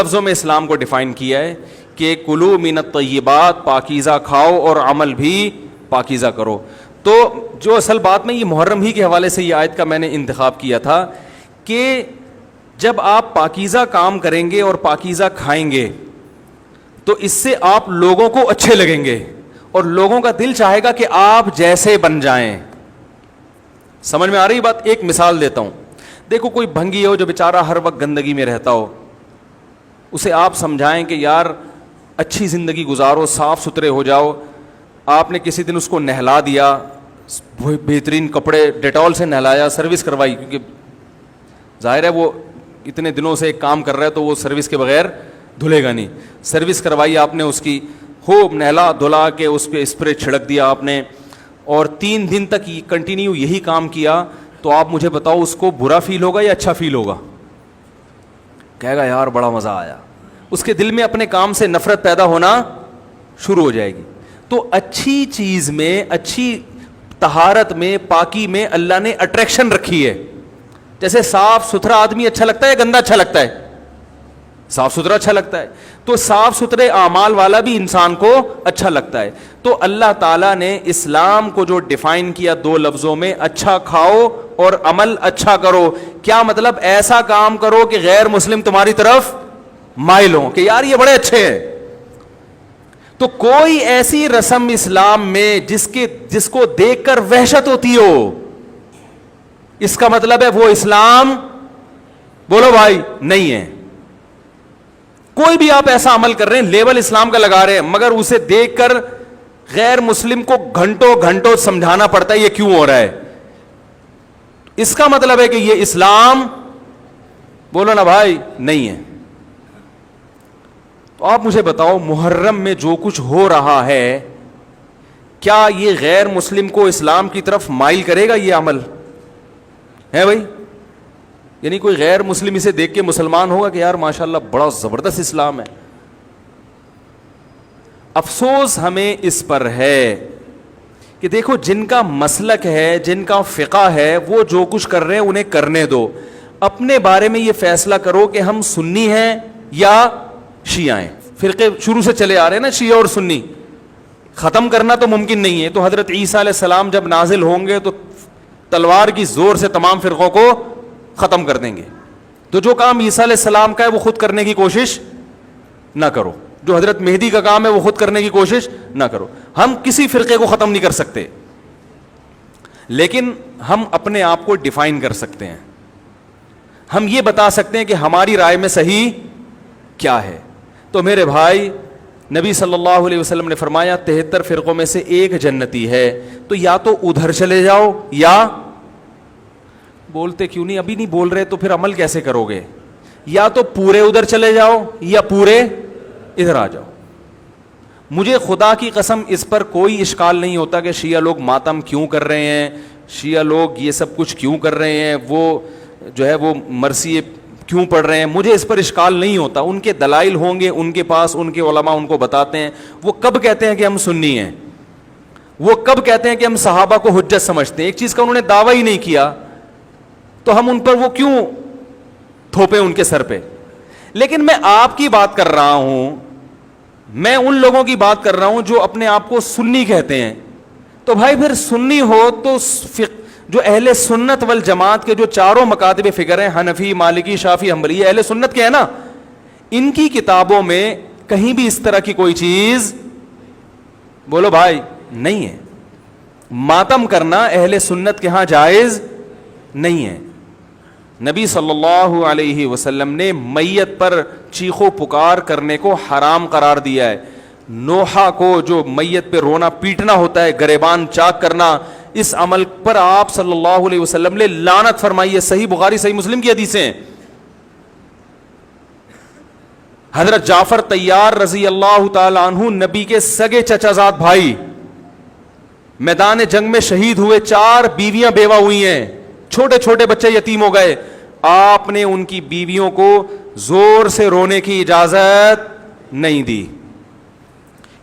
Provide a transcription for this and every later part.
لفظوں میں اسلام کو ڈیفائن کیا ہے کہ کلو من الطیبات، پاکیزہ کھاؤ اور عمل بھی پاکیزہ کرو. تو جو اصل بات میں یہ محرم ہی کے حوالے سے یہ آیت کا میں نے انتخاب کیا تھا کہ جب آپ پاکیزہ کام کریں گے اور پاکیزہ کھائیں گے تو اس سے آپ لوگوں کو اچھے لگیں گے اور لوگوں کا دل چاہے گا کہ آپ جیسے بن جائیں. سمجھ میں آ رہی بات؟ ایک مثال دیتا ہوں. دیکھو کوئی بھنگی ہو جو بیچارہ ہر وقت گندگی میں رہتا ہو, اسے آپ سمجھائیں کہ یار اچھی زندگی گزارو, صاف ستھرے ہو جاؤ. آپ نے کسی دن اس کو نہلا دیا, بہترین کپڑے ڈیٹول سے نہلایا, سروس کروائی, کیونکہ ظاہر ہے وہ اتنے دنوں سے ایک کام کر رہا ہے تو وہ سروس کے بغیر دھلے گا نہیں. سروس کروائی آپ نے اس کی, خوب نہلا دھلا کے اس پہ اسپرے چھڑک دیا آپ نے, اور 3 دن تک کنٹینیو یہی کام کیا, تو آپ مجھے بتاؤ اس کو برا فیل ہوگا یا اچھا فیل ہوگا؟ کہے گا یار بڑا مزہ آیا. اس کے دل میں اپنے کام سے نفرت پیدا ہونا شروع ہو جائے گی. تو اچھی چیز میں, اچھی طہارت میں, پاکی میں اللہ نے اٹریکشن رکھی ہے. جیسے صاف ستھرا آدمی اچھا لگتا ہے یا گندا اچھا لگتا ہے؟ صاف ستھرا اچھا لگتا ہے. تو صاف ستھرے اعمال والا بھی انسان کو اچھا لگتا ہے. تو اللہ تعالیٰ نے اسلام کو جو ڈیفائن کیا 2 لفظوں میں, اچھا کھاؤ اور عمل اچھا کرو. کیا مطلب؟ ایسا کام کرو کہ غیر مسلم تمہاری طرف مائل ہوں کہ یار یہ بڑے اچھے ہیں. تو کوئی ایسی رسم اسلام میں جس کو دیکھ کر وحشت ہوتی ہو, اس کا مطلب ہے وہ اسلام, بولو بھائی, نہیں ہے. کوئی بھی آپ ایسا عمل کر رہے ہیں, لیبل اسلام کا لگا رہے ہیں, مگر اسے دیکھ کر غیر مسلم کو گھنٹوں گھنٹوں سمجھانا پڑتا ہے یہ کیوں ہو رہا ہے, اس کا مطلب ہے کہ یہ اسلام, بولو نا بھائی, نہیں ہے. تو آپ مجھے بتاؤ محرم میں جو کچھ ہو رہا ہے, کیا یہ غیر مسلم کو اسلام کی طرف مائل کرے گا؟ یہ عمل ہے بھائی؟ یعنی کوئی غیر مسلم اسے دیکھ کے مسلمان ہوگا کہ یار ماشاءاللہ بڑا زبردست اسلام ہے؟ افسوس ہمیں اس پر ہے کہ دیکھو جن کا مسلک ہے, جن کا فقہ ہے, وہ جو کچھ کر رہے ہیں انہیں کرنے دو. اپنے بارے میں یہ فیصلہ کرو کہ ہم سنی ہیں یا شیعہ ہیں. فرقے شروع سے چلے آ رہے ہیں نا, شیعہ اور سنی, ختم کرنا تو ممکن نہیں ہے. تو حضرت عیسیٰ علیہ السلام جب نازل ہوں گے تو تلوار کی زور سے تمام فرقوں کو ختم کر دیں گے. تو جو کام عیسیٰ علیہ السلام کا ہے وہ خود کرنے کی کوشش نہ کرو, جو حضرت مہدی کا کام ہے وہ خود کرنے کی کوشش نہ کرو. ہم کسی فرقے کو ختم نہیں کر سکتے, لیکن ہم اپنے آپ کو ڈیفائن کر سکتے ہیں. ہم یہ بتا سکتے ہیں کہ ہماری رائے میں صحیح کیا ہے. تو میرے بھائی, نبی صلی اللہ علیہ وسلم نے فرمایا 73 فرقوں میں سے ایک جنتی ہے. تو یا تو ادھر چلے جاؤ, یا بولتے کیوں نہیں, ابھی نہیں بول رہے تو پھر عمل کیسے کرو گے, یا تو پورے ادھر چلے جاؤ یا پورے ادھر آ جاؤ. مجھے خدا کی قسم اس پر کوئی اشکال نہیں ہوتا کہ شیعہ لوگ ماتم کیوں کر رہے ہیں, شیعہ لوگ یہ سب کچھ کیوں کر رہے ہیں, وہ جو ہے وہ مرثیے کیوں پڑھ رہے ہیں. مجھے اس پر اشکال نہیں ہوتا. ان کے دلائل ہوں گے ان کے پاس, ان کے علماء ان کو بتاتے ہیں. وہ کب کہتے ہیں کہ ہم سنی ہیں, وہ کب کہتے ہیں کہ ہم صحابہ کو حجت سمجھتے ہیں. ایک چیز کا انہوں نے دعویٰ ہی نہیں کیا تو ہم ان پر وہ کیوں تھوپے ان کے سر پہ. لیکن میں آپ کی بات کر رہا ہوں, میں ان لوگوں کی بات کر رہا ہوں جو اپنے آپ کو سنی کہتے ہیں. تو بھائی پھر سنی ہو تو جو اہل سنت والجماعت کے جو چاروں مکاتب فکر ہیں, حنفی, مالکی, شافعی, حنبلی, اہل سنت کے ہیں نا, ان کی کتابوں میں کہیں بھی اس طرح کی کوئی چیز, بولو بھائی, نہیں ہے. ماتم کرنا اہل سنت کے ہاں جائز نہیں ہے. نبی صلی اللہ علیہ وسلم نے میت پر چیخو پکار کرنے کو حرام قرار دیا ہے. نوحہ کو جو میت پہ رونا پیٹنا ہوتا ہے, گریبان چاک کرنا, اس عمل پر آپ صلی اللہ علیہ وسلم نے لعنت فرمائی ہے. صحیح بخاری صحیح مسلم کی حدیثیں ہیں. حضرت جعفر طیار رضی اللہ تعالی عنہ نبی کے سگے چچا زاد بھائی میدان جنگ میں شہید ہوئے, 4 بیویاں بیوہ ہوئی ہیں, چھوٹے چھوٹے بچے یتیم ہو گئے. آپ نے ان کی بیویوں کو زور سے رونے کی اجازت نہیں دی.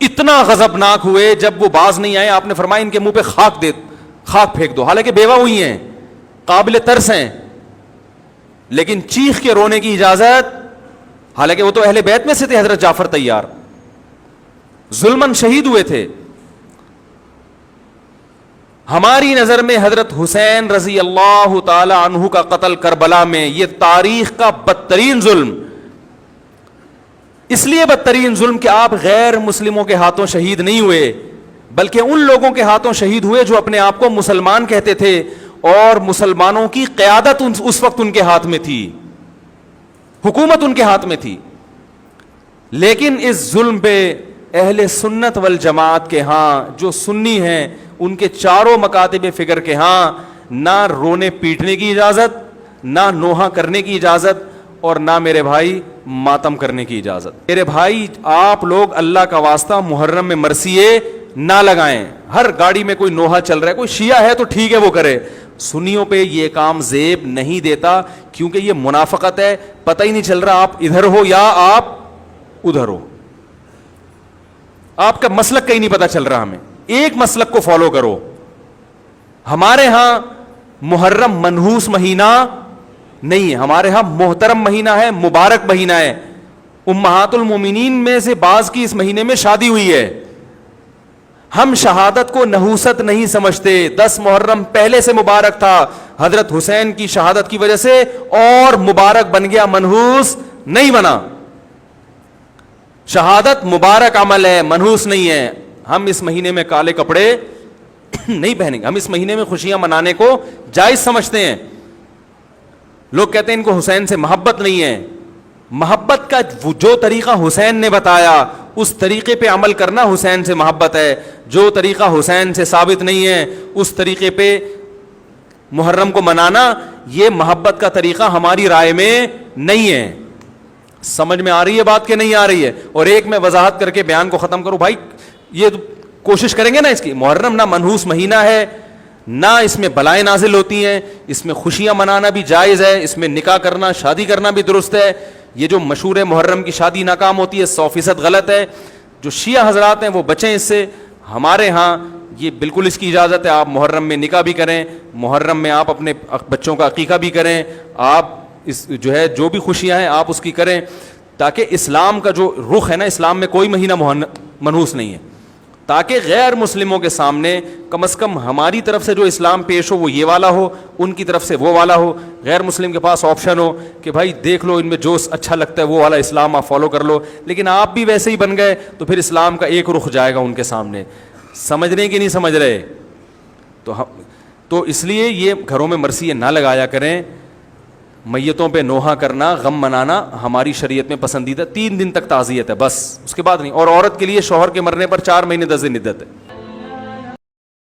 اتنا غضبناک ہوئے, جب وہ باز نہیں آئے آپ نے فرمایا ان کے منہ پہ خاک پھینک دو. حالانکہ بیوہ ہوئی ہیں, قابل ترس ہیں, لیکن چیخ کے رونے کی اجازت حالانکہ وہ تو اہل بیت میں سے تھے. حضرت جعفر طیار ظلمن شہید ہوئے تھے. ہماری نظر میں حضرت حسین رضی اللہ تعالی عنہ کا قتل کربلا میں یہ تاریخ کا بدترین ظلم, اس لیے بدترین ظلم کہ آپ غیر مسلموں کے ہاتھوں شہید نہیں ہوئے, بلکہ ان لوگوں کے ہاتھوں شہید ہوئے جو اپنے آپ کو مسلمان کہتے تھے, اور مسلمانوں کی قیادت اس وقت ان کے ہاتھ میں تھی, حکومت ان کے ہاتھ میں تھی. لیکن اس ظلم پہ اہل سنت والجماعت کے ہاں جو سنی ہیں ان کے چاروں مکاتب فکر کے ہاں نہ رونے پیٹنے کی اجازت, نہ نوحہ کرنے کی اجازت, اور نہ میرے بھائی ماتم کرنے کی اجازت. میرے بھائی آپ لوگ اللہ کا واسطہ محرم میں مرثیے نہ لگائیں. ہر گاڑی میں کوئی نوحہ چل رہا ہے, کوئی شیعہ ہے تو ٹھیک ہے وہ کرے, سنیوں پہ یہ کام زیب نہیں دیتا, کیونکہ یہ منافقت ہے. پتہ ہی نہیں چل رہا آپ ادھر ہو یا آپ ادھر ہو, آپ کا مسلک کہیں نہیں پتا چل رہا. ہمیں ایک مسلک کو فالو کرو. ہمارے ہاں محرم منحوس مہینہ نہیں ہے, ہمارے ہاں محترم مہینہ ہے, مبارک مہینہ ہے. امہات المومنین میں سے بعض کی اس مہینے میں شادی ہوئی ہے. ہم شہادت کو نحوست نہیں سمجھتے. 10 محرم پہلے سے مبارک تھا, حضرت حسین کی شہادت کی وجہ سے اور مبارک بن گیا, منحوس نہیں بنا. شہادت مبارک عمل ہے, منحوس نہیں ہے. ہم اس مہینے میں کالے کپڑے نہیں پہنیں گے, ہم اس مہینے میں خوشیاں منانے کو جائز سمجھتے ہیں. لوگ کہتے ہیں ان کو حسین سے محبت نہیں ہے. محبت کا جو طریقہ حسین نے بتایا اس طریقے پہ عمل کرنا حسین سے محبت ہے. جو طریقہ حسین سے ثابت نہیں ہے اس طریقے پہ محرم کو منانا یہ محبت کا طریقہ ہماری رائے میں نہیں ہے. سمجھ میں آ رہی ہے بات کہ نہیں آ رہی ہے؟ اور ایک میں وضاحت کر کے بیان کو ختم کروں. بھائی یہ کوشش کریں گے نا اس کی, محرم نہ منحوس مہینہ ہے, نہ اس میں بلائیں نازل ہوتی ہیں, اس میں خوشیاں منانا بھی جائز ہے, اس میں نکاح کرنا شادی کرنا بھی درست ہے. یہ جو مشہور ہے محرم کی شادی ناکام ہوتی ہے 100% غلط ہے. جو شیعہ حضرات ہیں وہ بچیں اس سے. ہمارے ہاں یہ بالکل اس کی اجازت ہے, آپ محرم میں نکاح بھی کریں, محرم میں آپ اپنے بچوں کا عقیقہ بھی کریں, آپ اس جو ہے جو بھی خوشیاں ہیں آپ اس کی کریں, تاکہ اسلام کا جو رخ ہے نا, اسلام میں کوئی مہینہ منحوس نہیں ہے, تاکہ غیر مسلموں کے سامنے کم از کم ہماری طرف سے جو اسلام پیش ہو وہ یہ والا ہو, ان کی طرف سے وہ والا ہو. غیر مسلم کے پاس آپشن ہو کہ بھائی دیکھ لو ان میں جو اچھا لگتا ہے وہ والا اسلام آپ فالو کر لو, لیکن آپ بھی ویسے ہی بن گئے تو پھر اسلام کا ایک رخ جائے گا ان کے سامنے. سمجھ رہے کہ نہیں سمجھ رہے؟ تو اس لیے یہ گھروں میں مرثیے نہ لگایا کریں. میتوں پہ نوحہ کرنا, غم منانا ہماری شریعت میں پسندیدہ 3 دن تک تعزیت ہے بس, اس کے بعد نہیں. اور عورت کے لیے شوہر کے مرنے پر 4 مہینے 10 دن عدت ہے.